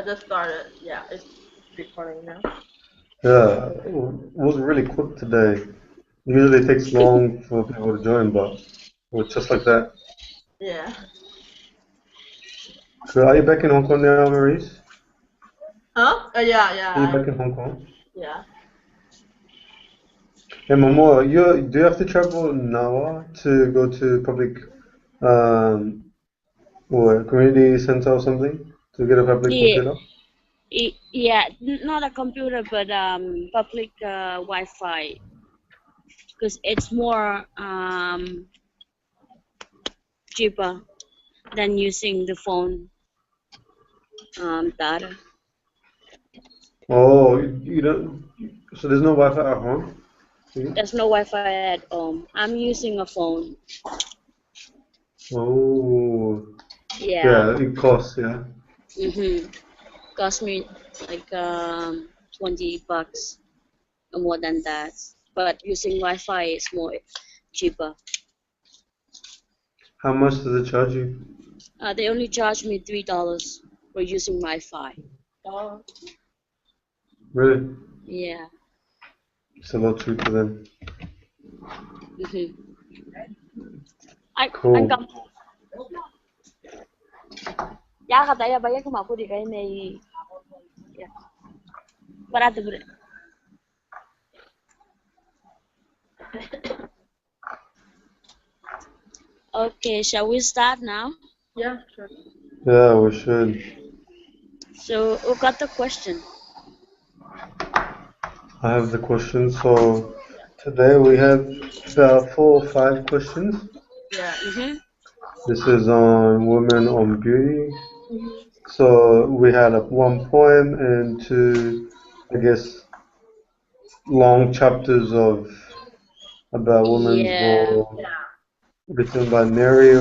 I just started. Yeah, it's recording now. Yeah, it was really quick today. Usually it takes long for people to join, but it was just like that. Yeah. So are you back in Hong Kong now, Maurice? Huh? Yeah, Are you yeah, back in Hong Kong? yeah. Hey, Momo, do you have to travel now to go to public, um, or community center or something to get a public Yeah, computer? yeah, not a computer, but public Wi-Fi, because it's more cheaper than using the phone data. Oh, you don't, so there's no Wi-Fi at home? See? There's no Wi-Fi at home. I'm using a phone. Oh, Yeah. yeah, it costs, yeah. Mm-hmm. Cost me like $20 or more than that. But using Wi-Fi is more cheaper. How much does it charge you? They only charge me $3 for using Wi-Fi. Oh, Really? Yeah. It's a lot cheaper then. Mm-hmm. Anh cầm Cool. giá ka tayo bayar ko mako di kay may yeah. Barato bro. Okay, shall we start now? yeah, sure. Yeah, we should. So who got the question? I have the questions. So today we have about 4 or 5 questions. Yeah. Mm-hmm. This is on women on beauty. Mhm. So we had one poem and two, I guess, long chapters of about women's Yeah. role written by Mary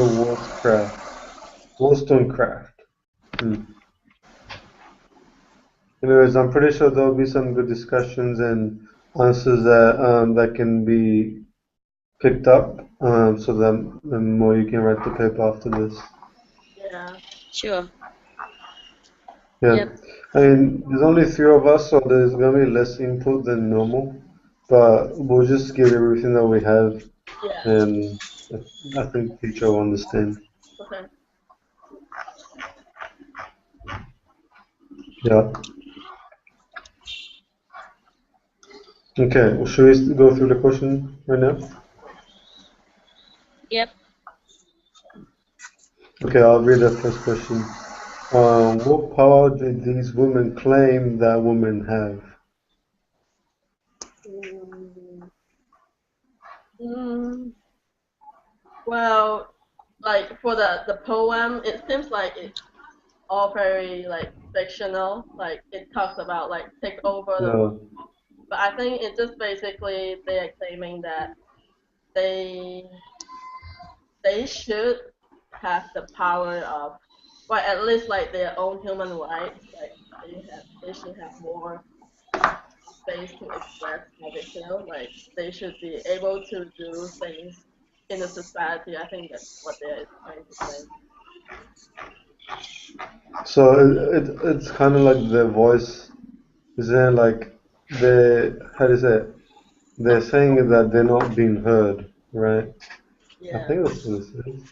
Wollstonecraft. Hmm. Anyways, I'm pretty sure there'll be some good discussions and answers that can be picked up, so that the more you can write the paper after this. Yeah. Sure. Yeah, Yep. I mean, there's only 3 of us, so there's gonna be less input than normal, but we'll just give everything that we have, Yeah. and I think teacher will understand. Okay. Yeah. Okay. Well, should we go through the question right now? Yep. Okay, I'll read the first question. What power did these women claim that women have? Mm, mm, well, like for the poem, it seems like it's all very like fictional. Like it talks about like take over the Yeah. world. But I think it's just basically they are claiming that they they should have the power of, well, at least like their own human rights. Like they should have more space to express how they feel. Like they should be able to do things in the society. I think that's what they're trying to say. So it's kind of like their voice, isn't it? Like they, how do you say it? They're saying that they're not being heard, right? I Yeah. think that's what it is.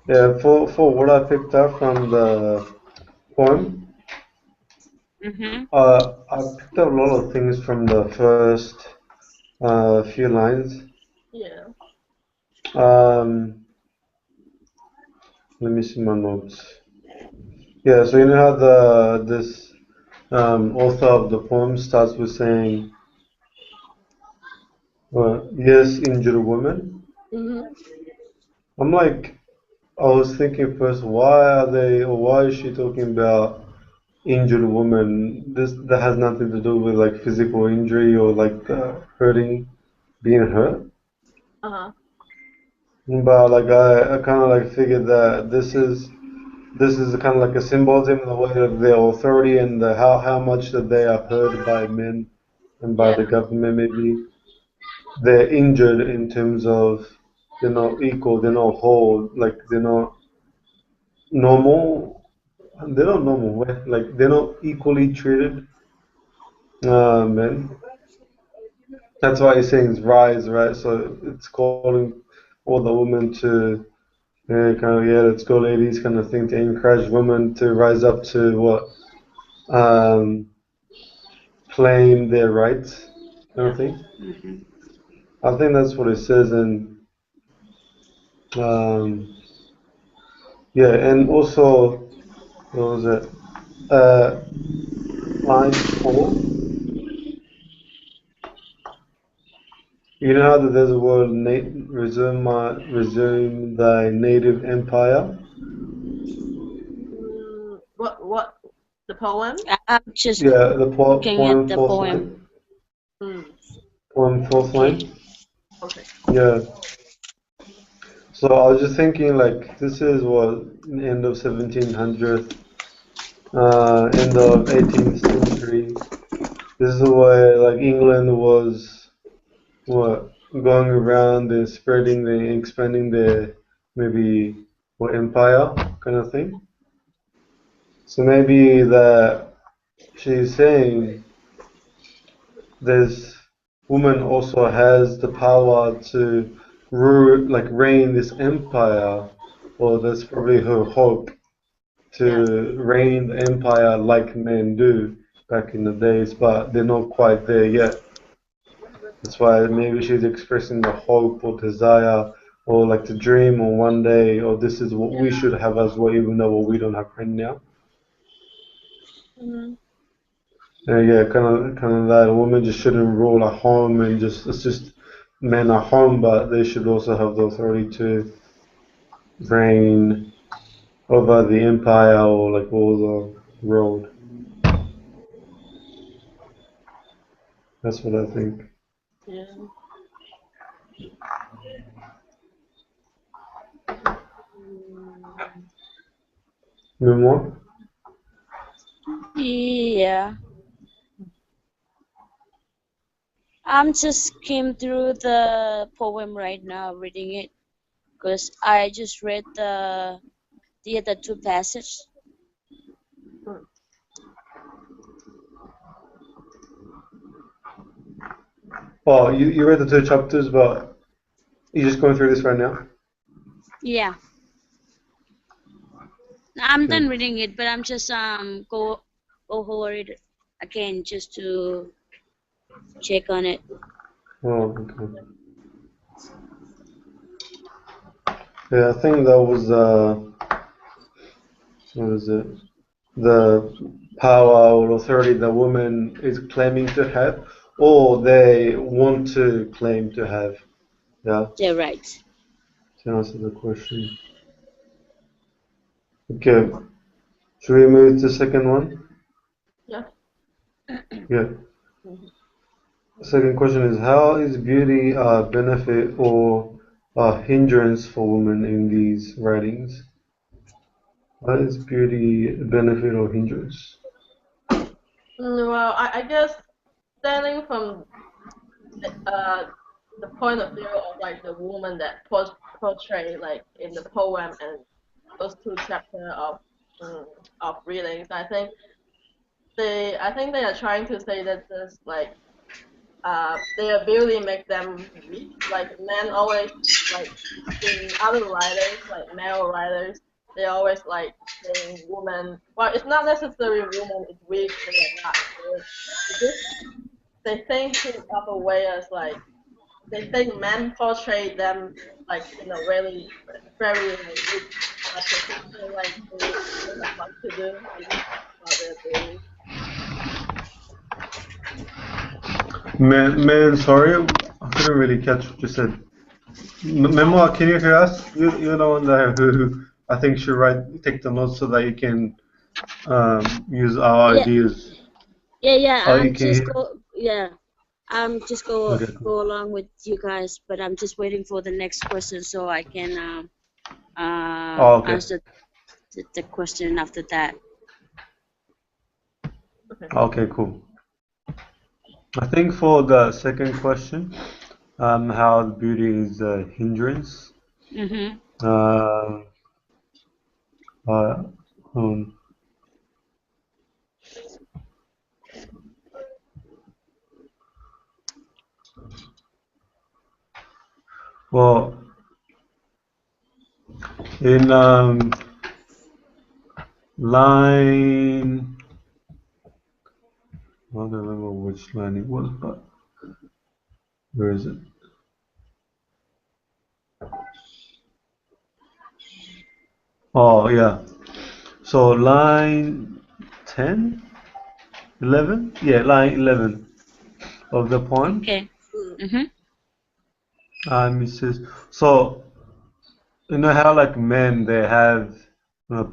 Yeah, for what I picked up from the poem, Mm-hmm. I picked up a lot of things from the first few lines. Yeah. Um, Let me see my notes. Yeah, so you know how the this author of the poem starts with saying, "Yes, injured woman." Mhm. I'm like, I was thinking first, why are they, or why is she talking about injured woman? This that has nothing to do with like physical injury or like hurting, being hurt. Uh huh. But like I kind of like figured that this is kind of like a symbolism in the way of their authority and how much that they are heard by men and by Yeah. the government. Maybe they're injured in terms of they're not equal, they're not whole, like they're not normal. they're not normal. Like they're not equally treated, men. That's why he's saying it's rise, right? So it's calling all the women to kind of, yeah, let's go, ladies, kind of thing, to encourage women to rise up to what, um, claim their rights, kind of Yeah. thing. Mm-hmm. I think that's what it says, and um, yeah, and also what was it? Uh, line 4. You know how that there's a word, resume thy native empire. What the poem? I'm just Yeah, the looking at poem the fourth poem. line. Hmm. Poem fourth Okay. line. Okay. Yeah. So I was just thinking, like, this is what, end of 1700th, end of 18th century. This is where, like, England was, what, going around and spreading expanding their, maybe, what, empire kind of thing. So maybe that she's saying this woman also has the power to rule, like, reign this empire, or that's probably her hope, Yeah. to reign the empire like men do back in the days, but they're not quite there yet. That's why maybe she's expressing the hope or desire or like the dream or one day, or this is what we should have as well, even though we don't have right now. Hmm. Yeah, kind of that. Women just shouldn't rule at home and just it's just men at home, but they should also have the authority to reign over the empire or like all the world. That's what I think. Yeah. No more? Yeah. I'm just came through the poem right now, reading it, because I just read the other two passages. Hmm. Oh, you read the two chapters, but you're just going through this right now? Yeah. I'm Okay. done reading it, but I'm just go over it again just to check on it. Oh, okay. Yeah, I think that was what is it? The power or authority the woman is claiming to have, or they want to claim to have. Yeah, Yeah, right. to answer the question. Okay, should we move to the second one? Yeah. Yeah. Mhm. Second question is, how is beauty a benefit or a hindrance for women in these writings? How is beauty a benefit or hindrance? Well, I guess standing from uh the point of view of like the woman that portray like in the poem and those two chapters mm, of readings, I think they are trying to say that this like their beauty make them weak. Like men always like in other writers, like male writers, they always like saying woman. Well, it's not necessarily woman is weak. They are not. They just they think it of a way as like they think men portray them like in a really very like weak position, like they don't have much to do like, about their beauty. Man, sorry, I couldn't really catch what you said. Memo, can you hear us? You're the one there who I think should take the notes so that you can use our Yeah, ideas. yeah. Oh, you can hear? I'm just Okay, cool. go along with you guys, but I'm just waiting for the next question so I can Oh, okay. answer the question after that. Okay. Okay, cool. I think for the second question, how beauty is a hindrance. Mm-hmm. Uh, uh, um, Well, in line, I don't remember which line it was, but where is it? Oh, yeah. So line 10, 11? Yeah, line 11 of the poem. Okay. Mm. Mm-hmm. It says, so, you know how like men, they have,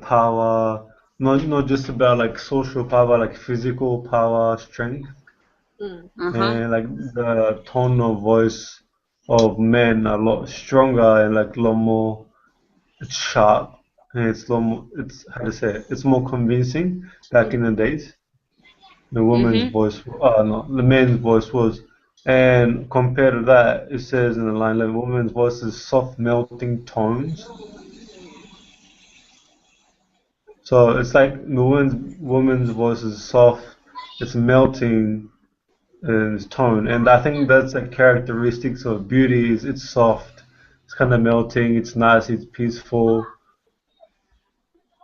power, not just about like social power, like physical power, strength, Mm. Uh-huh. and like the tone of voice of men are a lot stronger and like a lot more sharp, and it's a lot more, it's how to say it, it's more convincing back in the days. The woman's Mm-hmm. voice, no, the man's voice was. And compared to that, it says in the line, the woman's voice is soft, melting tones. So it's like the woman's voice is soft, it's melting in its tone, and I think that's a characteristics of beauty. Is it's soft, it's kind of melting, it's nice, it's peaceful.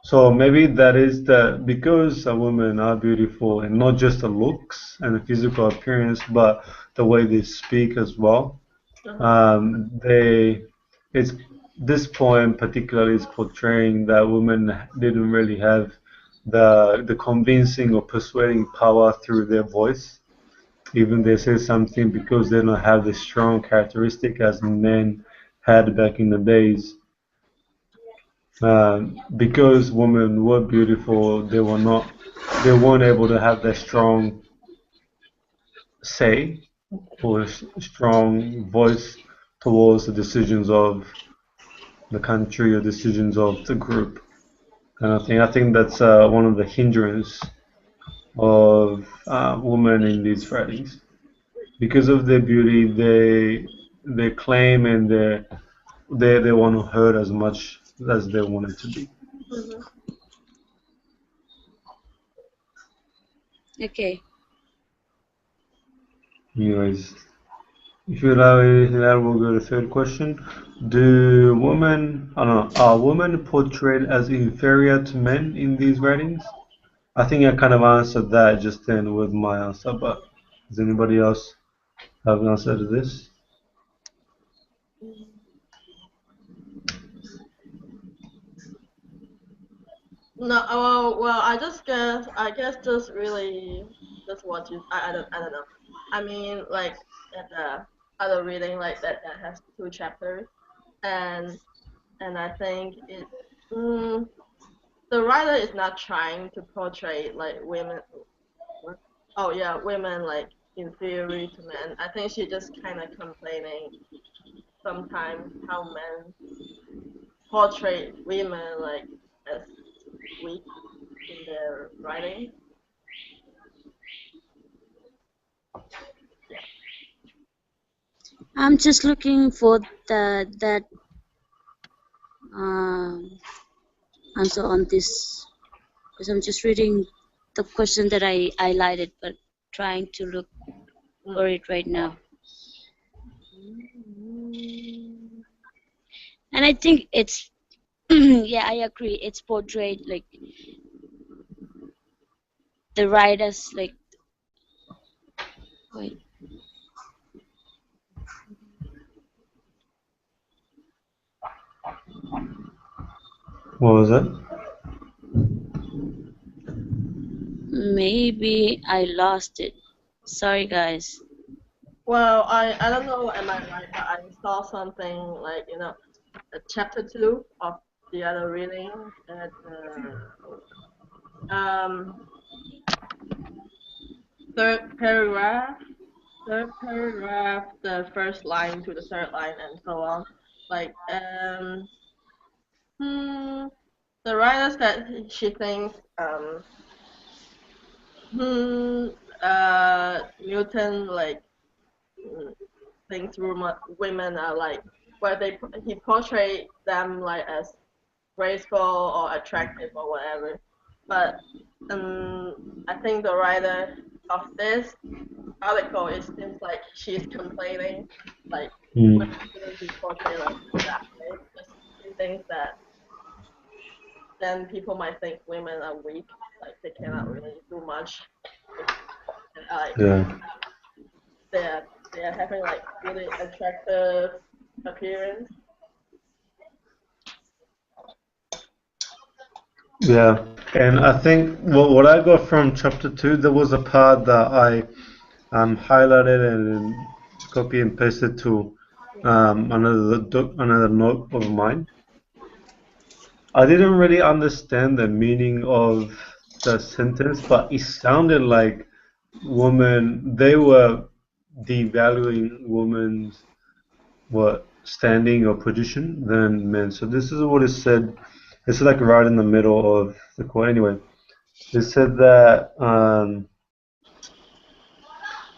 So maybe that is that because a women are beautiful and not just the looks and the physical appearance, but the way they speak as well. Uh-huh. They, it's this poem particularly is portraying that women didn't really have the convincing or persuading power through their voice. Even they say something because they don't have the strong characteristic as men had back in the days. Because women were beautiful, they weren't able to have that strong say or strong voice towards the decisions of the country or decisions of the group kind of thing. I think that's one of the hindrance of women in these writings. Because of their beauty, they claim and they want to hurt as much as they want it to be. Mhm. Okay. Anyways, if you allow it, that will go to the third question. Do women, I don't know, are women portrayed as inferior to men in these writings? I think I kind of answered that just then with my answer, but does anybody else have an answer to this? No, well, I guess just really, just what you, I don't know. I mean, like at the other reading, like that has two chapters, and I think mm, the writer is not trying to portray like women. Oh yeah, women like inferior to men. I think she just kind of complaining sometimes how men portray women like as weak in their writing. Yeah. I'm just looking for that um, answer on this because I'm just reading the question that I highlighted, but trying to look for Mm. it right now. And I think it's yeah, I agree. It's portrayed like the writers like wait, What was that? maybe I lost it. Sorry, guys. Well, I don't know, am I right? But I saw something like chapter two of the other reading at um third paragraph, the first line to the third line, and so on. Like hmm, the writer said she thinks hmm, Newton like mm, thinks women are like where he portrayed them like as graceful or attractive or whatever. But I think the writer of this article, it seems like she's complaining, like Mm. women shouldn't be portrayed like that way. Because she thinks that then people might think women are weak, like they cannot really do much, and like Yeah. they're they're having like really attractive appearance. Yeah. And I think what I got from chapter two, there was a part that I highlighted and copy and pasted to another note of mine. I didn't really understand the meaning of the sentence, but it sounded like they were devaluing women's standing or position than men. So this is what it said. It's like right in the middle of the quote. Anyway, it said that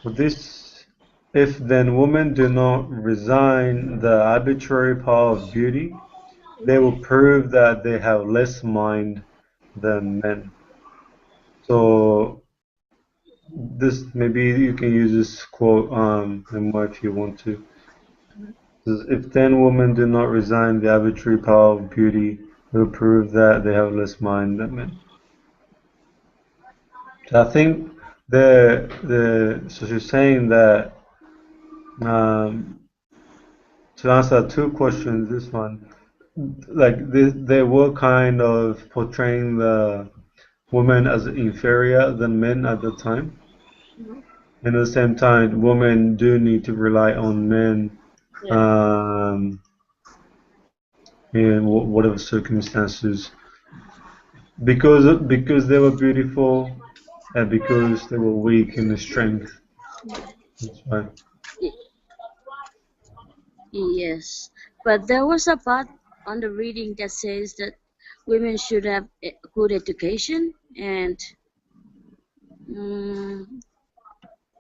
this, if then women do not resign the arbitrary power of beauty, they will prove that they have less mind than men. So this, maybe you can use this quote Emma, if you want to. Says, if then women do not resign the arbitrary power of beauty, it will prove that they have less mind than men. So I think so she's saying that um, to answer two questions, this one, like they were kind of portraying the women as inferior than men at the time. Mhm. And at the same time, women do need to rely on men Yeah. um, in whatever circumstances because they were beautiful and because they were weak in the strength. That's right. Y- Yes, but there was a part on the reading that says that women should have a good education and mm,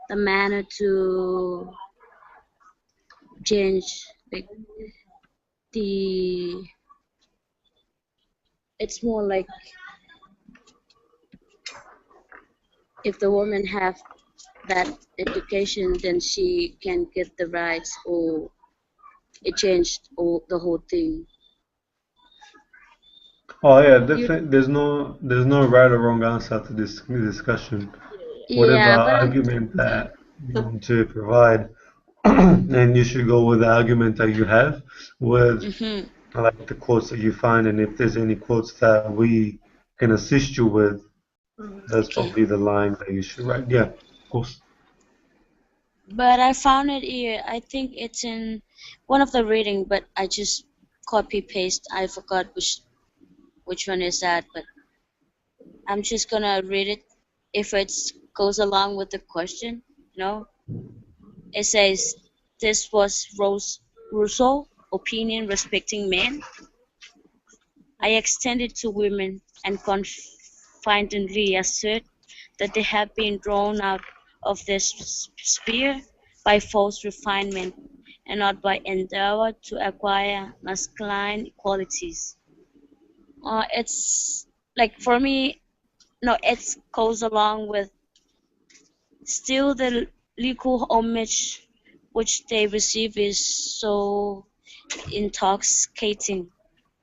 the manner to change like the it's more like if the woman have that education then she can get the rights or it changed all the whole thing. Oh yeah, You definitely. There's no right or wrong answer to this discussion. Yeah. Whatever yeah, but argument that you want to provide, and you should go with the argument that you have with hmm like the quotes that you find, and if there's any quotes that we can assist you with, Mhm. that's okay. probably the line that you should write. Yeah, of course. But I found it here. I think it's in one of the reading, but I just copy paste. I forgot which one is that, but I'm just gonna read it if it goes along with the question. You know, it says this was Rousseau opinion respecting men. I extend it to women and confidently assert that they have been drawn out of this sphere by false refinement and not by endeavor to acquire masculine qualities. It's like for me, no, it goes along with still the legal homage which they receive is so intoxicating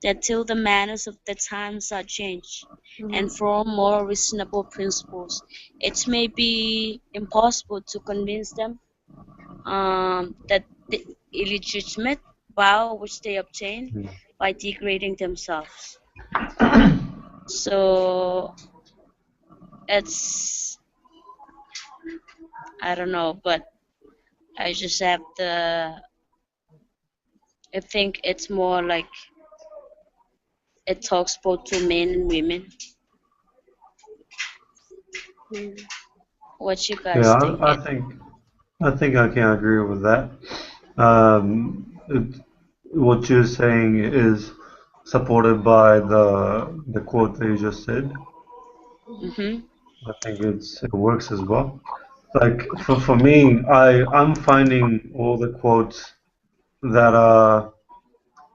that till the manners of the times are changed and Mhm. from more reasonable principles, it may be impossible to convince them that the illegitimate vow which they obtain by degrading themselves. So it's I don't know, but I just have I think it's more like it talks both to men and women. Mhm. What you Yeah, guys think? I think I can agree with that. What you're saying is supported by the quote that you just said. Mm-hmm. I think it works as well. Like for Okay. for me, I'm finding all the quotes that are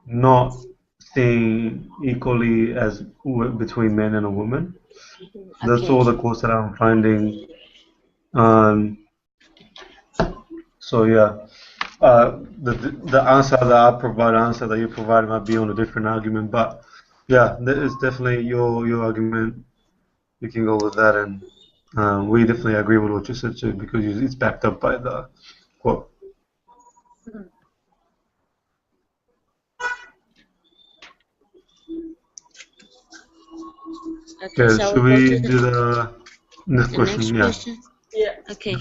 not seen equally as between men and a woman. That's Okay. all the quotes that I'm finding. Um, So yeah, the answer that I provide, answer that you provide might be on a different argument, but yeah, that is definitely your argument. You can go with that, and we definitely agree with what you said too, because it's backed up by the quote. Okay, Okay, shall we should go to we do the next the next question? Yeah. question? Yeah. Okay.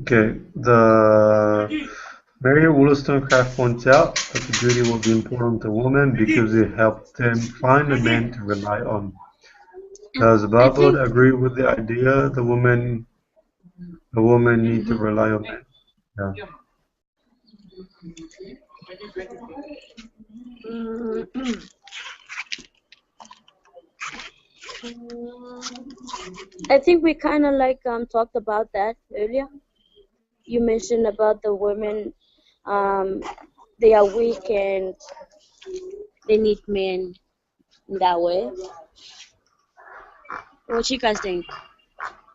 Okay. The Mary Wollstonecraft points out that the beauty will be important to women because it helped them find a man to rely on. And Does I Barbauld think agree with the idea the woman need to rely on men? Yeah. Mm, I think we kind of like talked about that earlier. You mentioned about the women, um, they are weak and they need men in that way. What you guys think?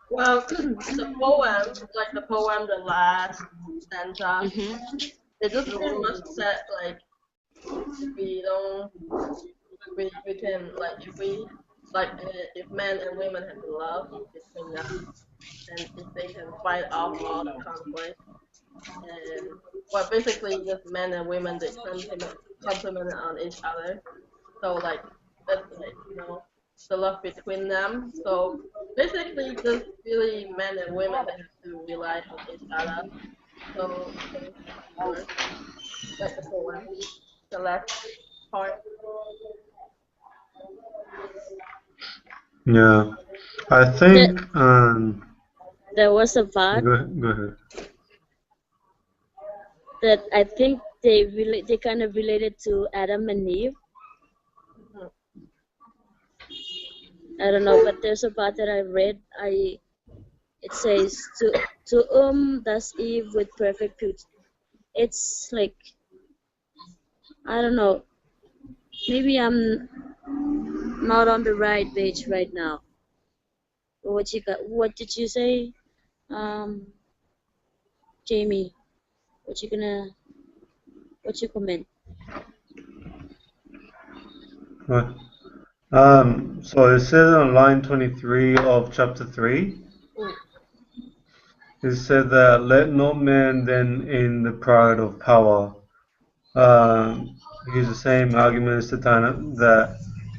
well, the poem, like the poem, the last stanza, Mm-hmm. it just pretty much said like we don't, we can like if we like if men and women have love between them, and if they can fight off all the conflict, and well, basically just men and women they complement on each other. So like that's like the love between them. So basically just really men and women they have to rely on each other. So things work like the poem, the last part. Yeah. I That think there was a part go ahead. that I think they kind of related to Adam and Eve. Mhm. I don't know, but there's a part that I read. It says to does Eve with perfect beauty. It's like I don't know. Maybe I'm not on the right page right now. What you got? What did you say, um, Jamie? What you gonna? What you comment? What? So it says on line 23 of chapter 3, Mm. it said that let no man then in the pride of power use the same arguments that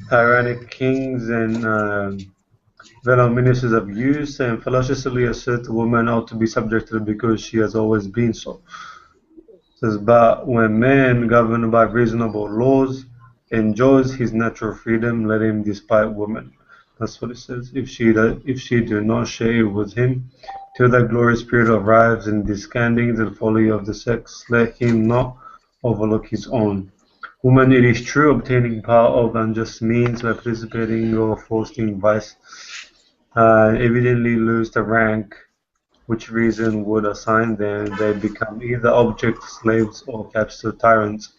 tyrannic kings and fellow ministers have used and fallaciously assert the woman ought to be subjected because she has always been so. Says, but when man, governed by reasonable laws, enjoys his natural freedom, let him despite woman. That's what it says. If she do not share with him, till that glorious period arrives in discarding the folly of the sex, let him not overlook his own. Woman, it is true, obtaining power of unjust means by participating or fostering vice, evidently lose the rank which reason would assign them, they become either objects, slaves, or captive tyrants.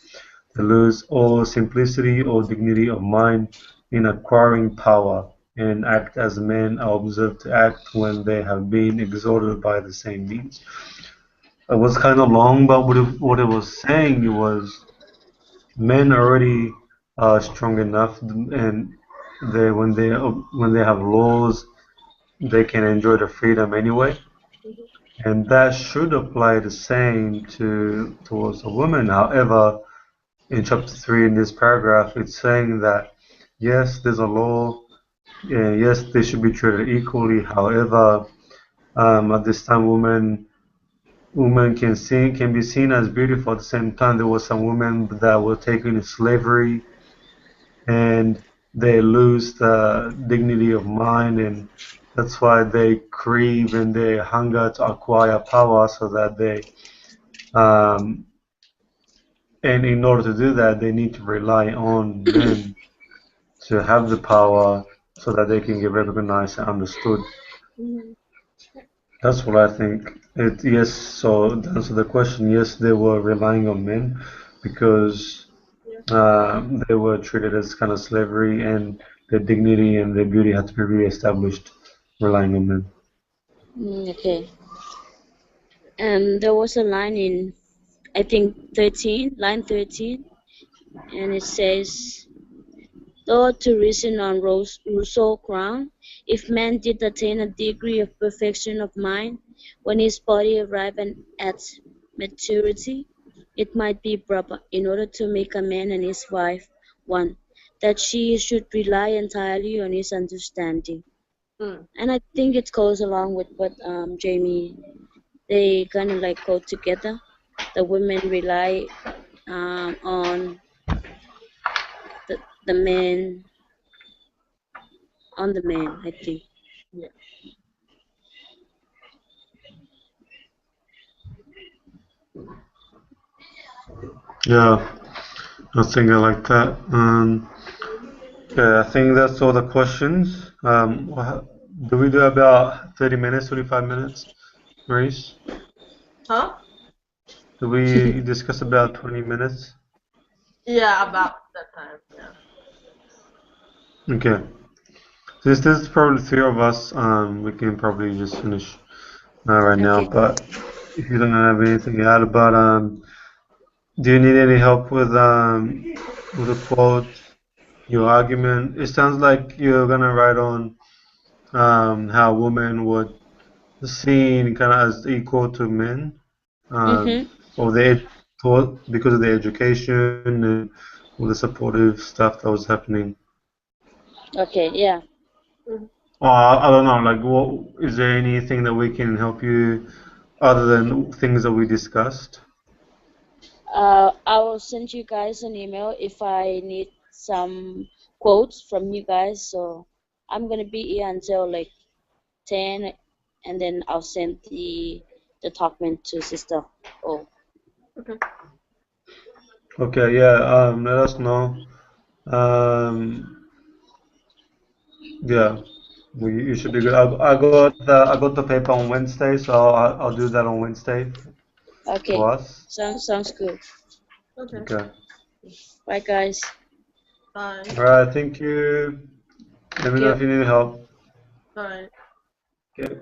They lose all simplicity or dignity of mind in acquiring power, and act as men are observed to act when they have been exhorted by the same means. It was kind of long, but what it was saying was men are already strong enough, and when they have laws, they can enjoy the freedom anyway. And that should apply the same towards a woman. However, in chapter 3 in this paragraph, it's saying that yes, there's a law, yes, they should be treated equally. However, at this time, women can be seen as beautiful. At the same time, there were some women that were taken into slavery, and they lose the dignity of mind, and that's why they crave and they hunger to acquire power so that um, and in order to do that, they need to rely on men to have the power so that they can get recognized and understood. Mhm. That's what I think. Yes, so to answer the question, yes, they were relying on men because Yeah. they were treated as kind of slavery, and their dignity and their beauty had to be reestablished relying on men. Okay. There was a line in, I think, 13, line 13, and it says, though to reason on Rousseau's ground, if man did attain a degree of perfection of mind when his body arrived at maturity, it might be proper, in order to make a man and his wife one, that she should rely entirely on his understanding. Mm. And I think it goes along with what Jamie, they kind of like go together. The women rely on the men, on the man, I think. Yeah. Yeah, I think I like that. Okay, I think that's all the questions. Do we do about 30 minutes, 25 minutes, Maurice? Huh? Do we discuss about 20 minutes? Yeah, about that time. Yeah. Okay. Since there's probably three of us, we can probably just finish right now. Okay. But if you don't have anything to add about, do you need any help with the quotes, your argument? It sounds like you're gonna write on how women would seen kind of as equal to men, Mhm. or they thought because of their education and all the supportive stuff that was happening. Okay. Yeah. Mhm. I don't know, like, what is there anything that we can help you other than things that we discussed? I will send you guys an email if I need some quotes from you guys. So I'm gonna be here until like 10, and then I'll send the document to Sister. Oh. Okay. Okay, yeah, let us know. Um, yeah, you should be good. I got the paper on Wednesday, so I'll do that on Wednesday Okay. for us. Sounds good. Okay. Okay. Bye, guys. Bye. All right, thank you. Let me Thank know you. if you need help. Bye. Okay.